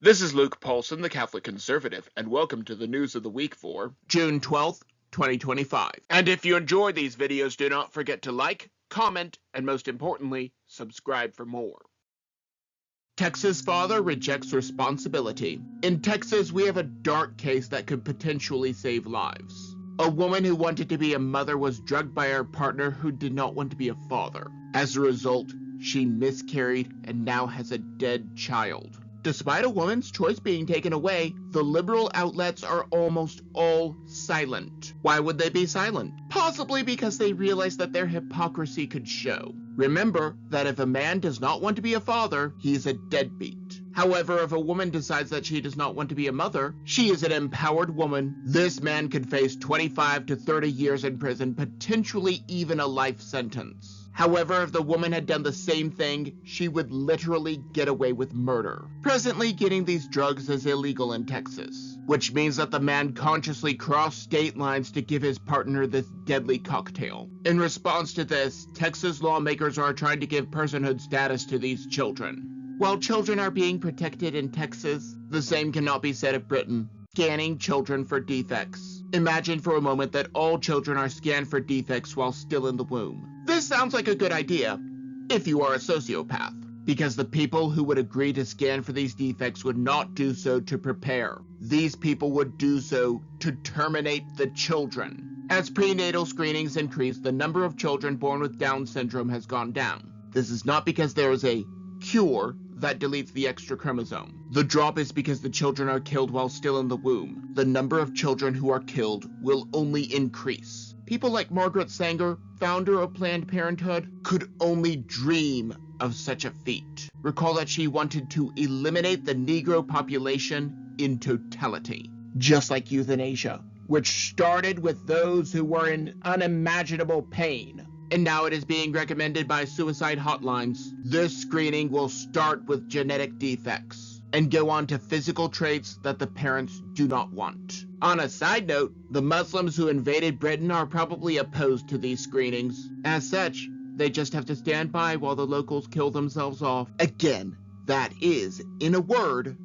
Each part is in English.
This is Luke Paulson, the Catholic Conservative, and welcome to the news of the week for June 12th, 2025. And if you enjoy these videos, do not forget to like, comment, and most importantly, subscribe for more. Texas father rejects responsibility. In Texas, we have a dark case that could potentially save lives. A woman who wanted to be a mother was drugged by her partner who did not want to be a father. As a result, she miscarried and now has a dead child. Despite a woman's choice being taken away, the liberal outlets are almost all silent. Why would they be silent? Possibly because they realize that their hypocrisy could show. Remember that if a man does not want to be a father, he is a deadbeat. However, if a woman decides that she does not want to be a mother, she is an empowered woman. This man could face 25 to 30 years in prison, potentially even a life sentence. However, if the woman had done the same thing, she would literally get away with murder. Presently, getting these drugs is illegal in Texas, which means that the man consciously crossed state lines to give his partner this deadly cocktail. In response to this, Texas lawmakers are trying to give personhood status to these children. While children are being protected in Texas, the same cannot be said of Britain. Scanning children for defects. Imagine for a moment that all children are scanned for defects while still in the womb. This sounds like a good idea, if you are a sociopath, because the people who would agree to scan for these defects would not do so to prepare. These people would do so to terminate the children. As prenatal screenings increase, the number of children born with Down syndrome has gone down. This is not because there is a cure that deletes the extra chromosome. The drop is because the children are killed while still in the womb. The number of children who are killed will only increase. People like Margaret Sanger, founder of Planned Parenthood, could only dream of such a feat. Recall that she wanted to eliminate the Negro population in totality, just like euthanasia, which started with those who were in unimaginable pain. And now it is being recommended by suicide hotlines. This screening will start with genetic defects and go on to physical traits that the parents do not want. On a side note, the Muslims who invaded Britain are probably opposed to these screenings. As such, they just have to stand by while the locals kill themselves off. Again, that is, in a word,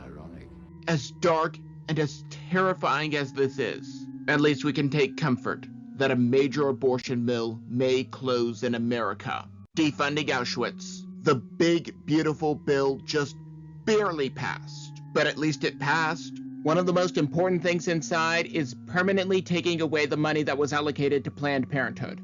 ironic. As dark and as terrifying as this is, at least we can take comfort that a major abortion mill may close in America. Defunding Auschwitz. The big, beautiful bill just barely passed, but at least it passed. One of the most important things inside is permanently taking away the money that was allocated to Planned Parenthood.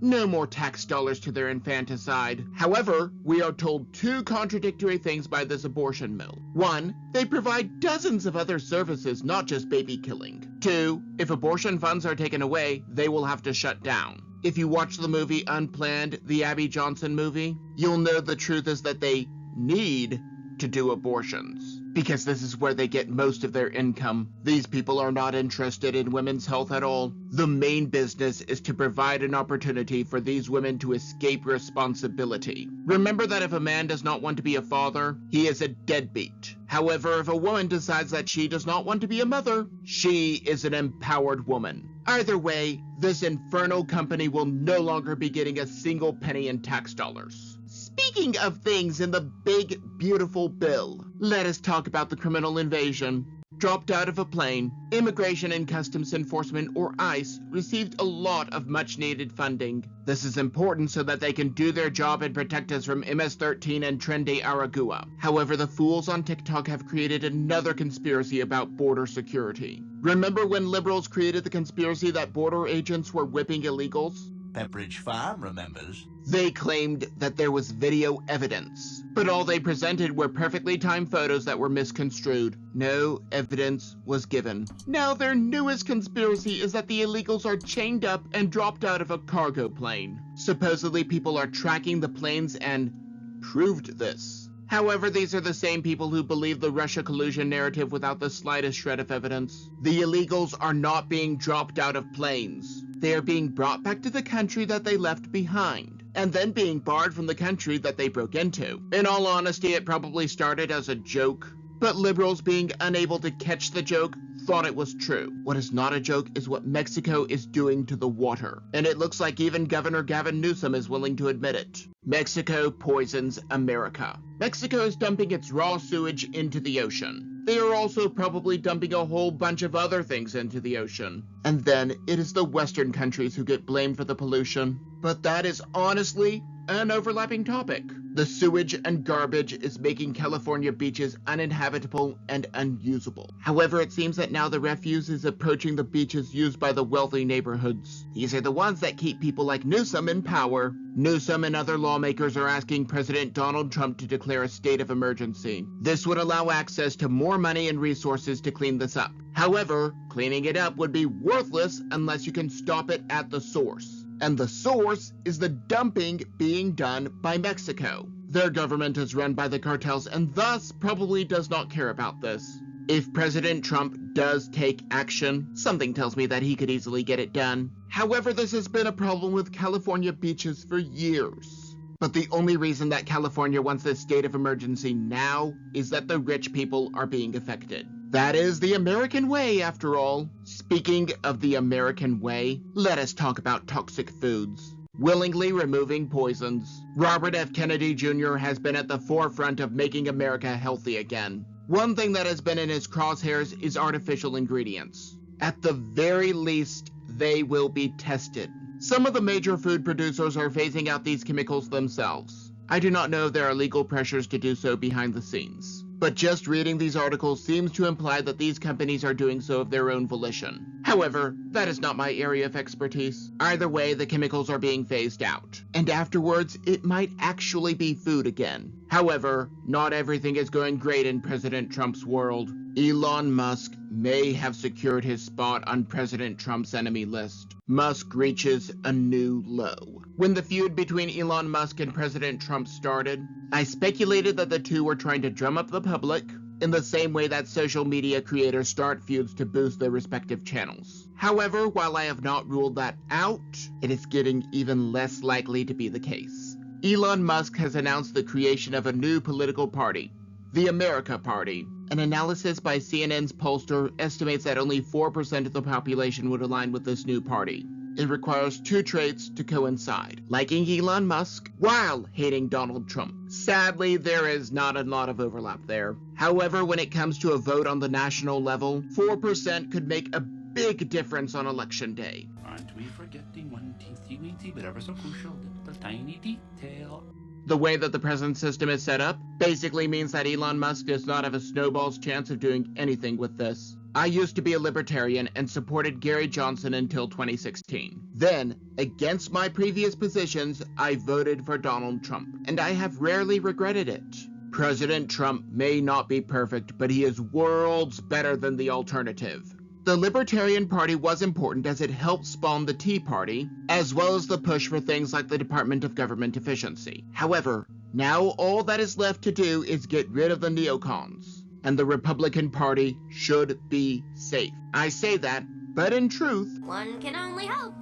No more tax dollars to their infanticide. However, we are told two contradictory things by this abortion mill. One, they provide dozens of other services, not just baby killing. Two, if abortion funds are taken away, they will have to shut down. If you watch the movie Unplanned, the Abby Johnson movie, you'll know the truth is that they need to do abortions, because this is where they get most of their income. These people are not interested in women's health at all. The main business is to provide an opportunity for these women to escape responsibility. Remember that if a man does not want to be a father, he is a deadbeat. However, if a woman decides that she does not want to be a mother, she is an empowered woman. Either way, this infernal company will no longer be getting a single penny in tax dollars. Speaking of things in the big, beautiful bill, let us talk about the criminal invasion. Dropped out of a plane, Immigration and Customs Enforcement, or ICE, received a lot of much-needed funding. This is important so that they can do their job and protect us from MS-13 and Trendy Aragua. However, the fools on TikTok have created another conspiracy about border security. Remember when liberals created the conspiracy that border agents were whipping illegals? Pepperidge Farm remembers. They claimed that there was video evidence, but all they presented were perfectly timed photos that were misconstrued. No evidence was given. Now their newest conspiracy is that the illegals are chained up and dropped out of a cargo plane. Supposedly people are tracking the planes and proved this. However, these are the same people who believe the Russia collusion narrative without the slightest shred of evidence. The illegals are not being dropped out of planes. They are being brought back to the country that they left behind, and then being barred from the country that they broke into. In all honesty, it probably started as a joke, but liberals, being unable to catch the joke, thought it was true. What is not a joke is what Mexico is doing to the water, and it looks like even Governor Gavin Newsom is willing to admit it. Mexico poisons America. Mexico is dumping its raw sewage into the ocean. They are also probably dumping a whole bunch of other things into the ocean. And then it is the Western countries who get blamed for the pollution. But that is honestly an overlapping topic. The sewage and garbage is making California beaches uninhabitable and unusable. However, it seems that now the refuse is approaching the beaches used by the wealthy neighborhoods. These are the ones that keep people like Newsom in power. Newsom and other lawmakers are asking President Donald Trump to declare a state of emergency. This would allow access to more money and resources to clean this up. However, cleaning it up would be worthless unless you can stop it at the source. And the source is the dumping being done by Mexico. Their government is run by the cartels and thus probably does not care about this. If President Trump does take action, something tells me that he could easily get it done. However, this has been a problem with California beaches for years. But the only reason that California wants this state of emergency now is that the rich people are being affected. That is the American way, after all. Speaking of the American way, let us talk about toxic foods. Willingly removing poisons. Robert F. Kennedy Jr. has been at the forefront of making America healthy again. One thing that has been in his crosshairs is artificial ingredients. At the very least, they will be tested. Some of the major food producers are phasing out these chemicals themselves. I do not know if there are legal pressures to do so behind the scenes. But just reading these articles seems to imply that these companies are doing so of their own volition. However, that is not my area of expertise. Either way, the chemicals are being phased out. And afterwards, it might actually be food again. However, not everything is going great in President Trump's world. Elon Musk may have secured his spot on President Trump's enemy list. Musk reaches a new low. When the feud between Elon Musk and President Trump started, I speculated that the two were trying to drum up the public in the same way that social media creators start feuds to boost their respective channels. However, while I have not ruled that out, it is getting even less likely to be the case. Elon Musk has announced the creation of a new political party, the America Party. An analysis by CNN's pollster estimates that only 4% of the population would align with this new party. It requires two traits to coincide: liking Elon Musk while hating Donald Trump. Sadly, there is not a lot of overlap there. However, when it comes to a vote on the national level, 4% could make a big difference on election day. Aren't we forgetting one teensy-weensy but ever so crucial little tiny detail? The way that the present system is set up basically means that Elon Musk does not have a snowball's chance of doing anything with this. I used to be a libertarian and supported Gary Johnson until 2016. Then, against my previous positions, I voted for Donald Trump, and I have rarely regretted it. President Trump may not be perfect, but he is worlds better than the alternative. The Libertarian Party was important as it helped spawn the Tea Party, as well as the push for things like the Department of Government Efficiency. However, now all that is left to do is get rid of the neocons, and the Republican Party should be safe. I say that, but in truth, one can only hope.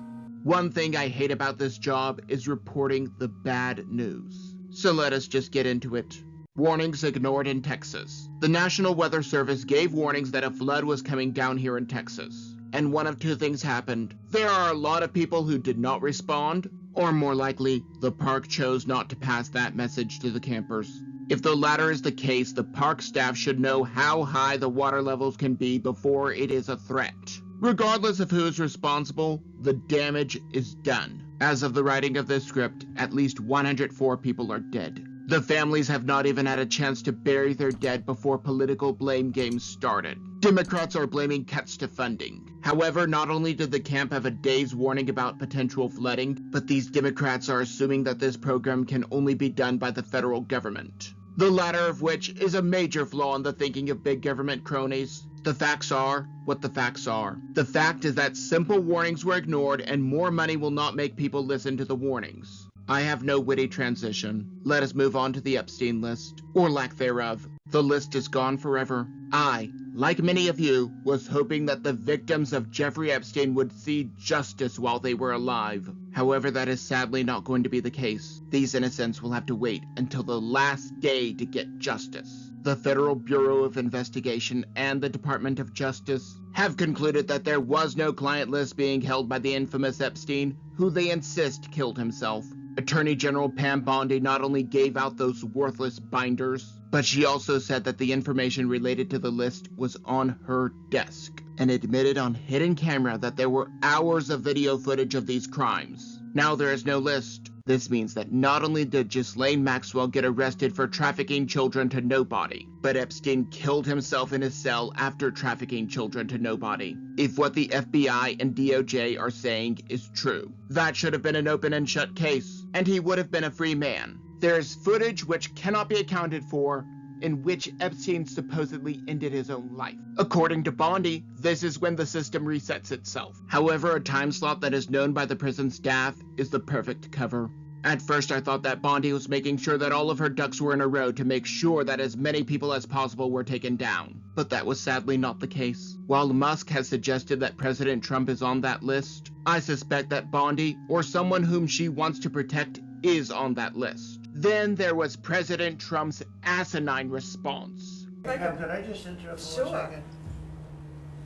One thing I hate about this job is reporting the bad news. So let us just get into it. Warnings ignored in Texas. The National Weather Service gave warnings that a flood was coming down here in Texas. And one of two things happened. There are a lot of people who did not respond, or more likely, the park chose not to pass that message to the campers. If the latter is the case, the park staff should know how high the water levels can be before it is a threat. Regardless of who is responsible, the damage is done. As of the writing of this script, at least 104 people are dead. The families have not even had a chance to bury their dead before political blame games started. Democrats are blaming cuts to funding. However, not only did the camp have a day's warning about potential flooding, but these Democrats are assuming that this program can only be done by the federal government. The latter of which is a major flaw in the thinking of big government cronies. The facts are what the facts are. The fact is that simple warnings were ignored and more money will not make people listen to the warnings. I have no witty transition. Let us move on to the Epstein list, or lack thereof. The list is gone forever. I, like many of you, was hoping that the victims of Jeffrey Epstein would see justice while they were alive. However, that is sadly not going to be the case. These innocents will have to wait until the last day to get justice. The Federal Bureau of Investigation and the Department of Justice have concluded that there was no client list being held by the infamous Epstein, who they insist killed himself. Attorney General Pam Bondi not only gave out those worthless binders, but she also said that the information related to the list was on her desk, and admitted on hidden camera that there were hours of video footage of these crimes. Now there is no list. This means that not only did Ghislaine Maxwell get arrested for trafficking children to nobody, but Epstein killed himself in his cell after trafficking children to nobody. If what the FBI and DOJ are saying is true, that should have been an open and shut case, and he would have been a free man. There is footage which cannot be accounted for, in which Epstein supposedly ended his own life. According to Bondi, this is when the system resets itself. However, a time slot that is known by the prison staff is the perfect cover. At first, I thought that Bondi was making sure that all of her ducks were in a row to make sure that as many people as possible were taken down. But that was sadly not the case. While Musk has suggested that President Trump is on that list, I suspect that Bondi, or someone whom she wants to protect, is on that list. Then there was President Trump's asinine response. Pam, could I just interrupt for 1 second?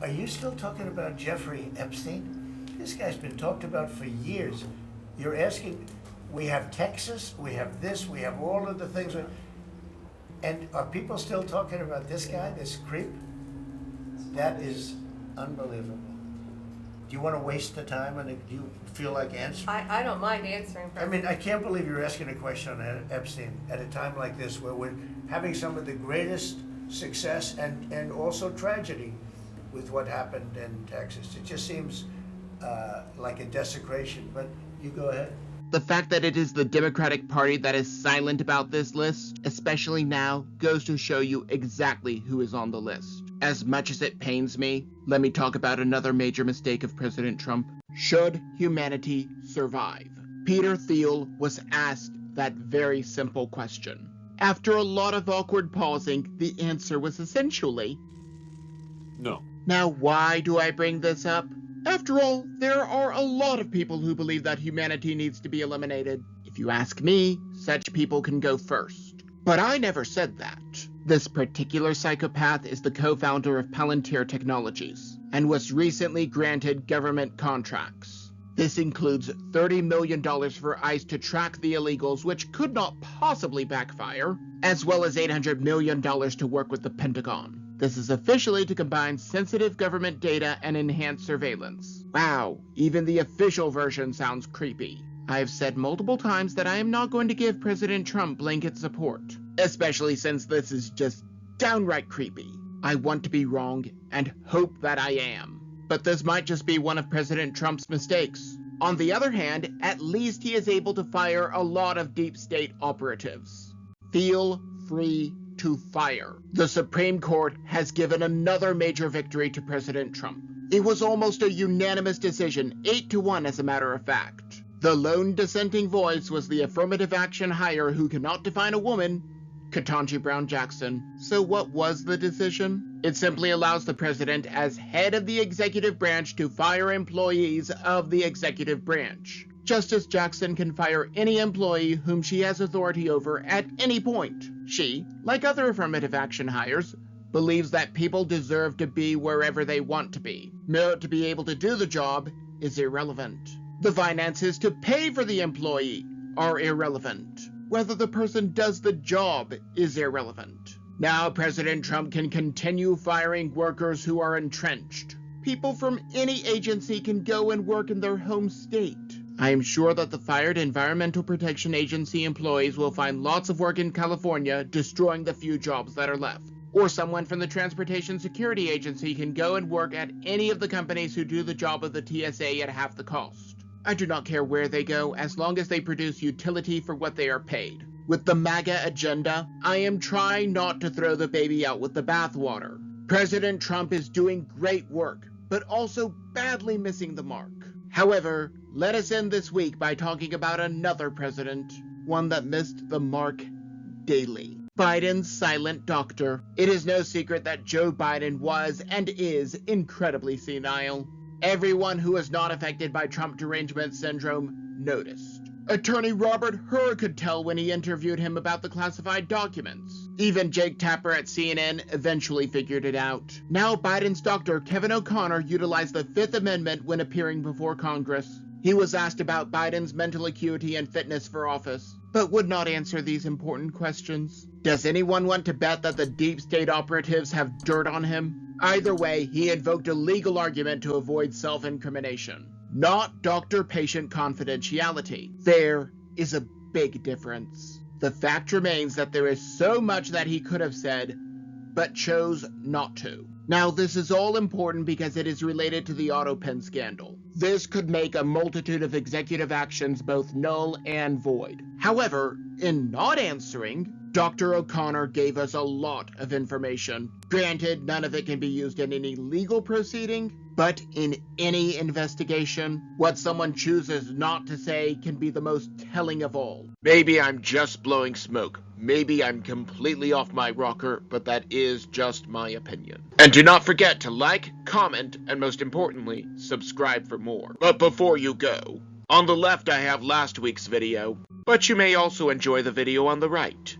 Are you still talking about Jeffrey Epstein? This guy's been talked about for years. You're asking, we have Texas, we have this, we have all of the things. And are people still talking about this guy, this creep? That is unbelievable. Do you want to waste the time, and do you feel like answering? I don't mind answering. I mean, I can't believe you're asking a question on Epstein at a time like this, where we're having some of the greatest success and also tragedy with what happened in Texas. It just seems like a desecration, but you go ahead. The fact that it is the Democratic Party that is silent about this list, especially now, goes to show you exactly who is on the list. As much as it pains me, let me talk about another major mistake of President Trump. Should humanity survive? Peter Thiel was asked that very simple question. After a lot of awkward pausing, the answer was essentially no. Now, why do I bring this up? After all, there are a lot of people who believe that humanity needs to be eliminated. If you ask me, such people can go first. But I never said that. This particular psychopath is the co-founder of Palantir Technologies, and was recently granted government contracts. This includes $30 million for ICE to track the illegals, which could not possibly backfire, as well as $800 million to work with the Pentagon. This is officially to combine sensitive government data and enhance surveillance. Wow, even the official version sounds creepy. I have said multiple times that I am not going to give President Trump blanket support, especially since this is just downright creepy. I want to be wrong and hope that I am. But this might just be one of President Trump's mistakes. On the other hand, at least he is able to fire a lot of deep state operatives. Feel free to fire. The Supreme Court has given another major victory to President Trump. It was almost a unanimous decision, 8-1 as a matter of fact. The lone dissenting voice was the affirmative action hire who cannot define a woman, Ketanji Brown Jackson. So what was the decision? It simply allows the president as head of the executive branch to fire employees of the executive branch. Justice Jackson can fire any employee whom she has authority over at any point. She, like other affirmative action hires, believes that people deserve to be wherever they want to be. Merit to be able to do the job is irrelevant. The finances to pay for the employee are irrelevant. Whether the person does the job is irrelevant. Now President Trump can continue firing workers who are entrenched. People from any agency can go and work in their home state. I am sure that the fired Environmental Protection Agency employees will find lots of work in California, destroying the few jobs that are left. Or someone from the Transportation Security Agency can go and work at any of the companies who do the job of the TSA at half the cost. I do not care where they go, as long as they produce utility for what they are paid. With the MAGA agenda, I am trying not to throw the baby out with the bathwater. President Trump is doing great work, but also badly missing the mark. However, let us end this week by talking about another president, one that missed the mark daily. Biden's silent doctor. It is no secret that Joe Biden was and is incredibly senile. Everyone who is not affected by Trump derangement syndrome noticed. Attorney Robert Hur could tell when he interviewed him about the classified documents. Even Jake Tapper at CNN eventually figured it out. Now Biden's doctor Kevin O'Connor utilized the Fifth Amendment when appearing before Congress. He was asked about Biden's mental acuity and fitness for office, but would not answer these important questions. Does anyone want to bet that the deep state operatives have dirt on him? Either way, he invoked a legal argument to avoid self-incrimination, not doctor-patient confidentiality. There is a big difference. The fact remains that there is so much that he could have said, but chose not to. Now, this is all important because it is related to the AutoPen scandal. This could make a multitude of executive actions both null and void. However, in not answering, Dr. O'Connor gave us a lot of information. Granted, none of it can be used in any legal proceeding, but in any investigation, what someone chooses not to say can be the most telling of all. Maybe I'm just blowing smoke. Maybe I'm completely off my rocker, but that is just my opinion. And do not forget to like, comment, and most importantly, subscribe for more. But before you go, on the left I have last week's video, but you may also enjoy the video on the right.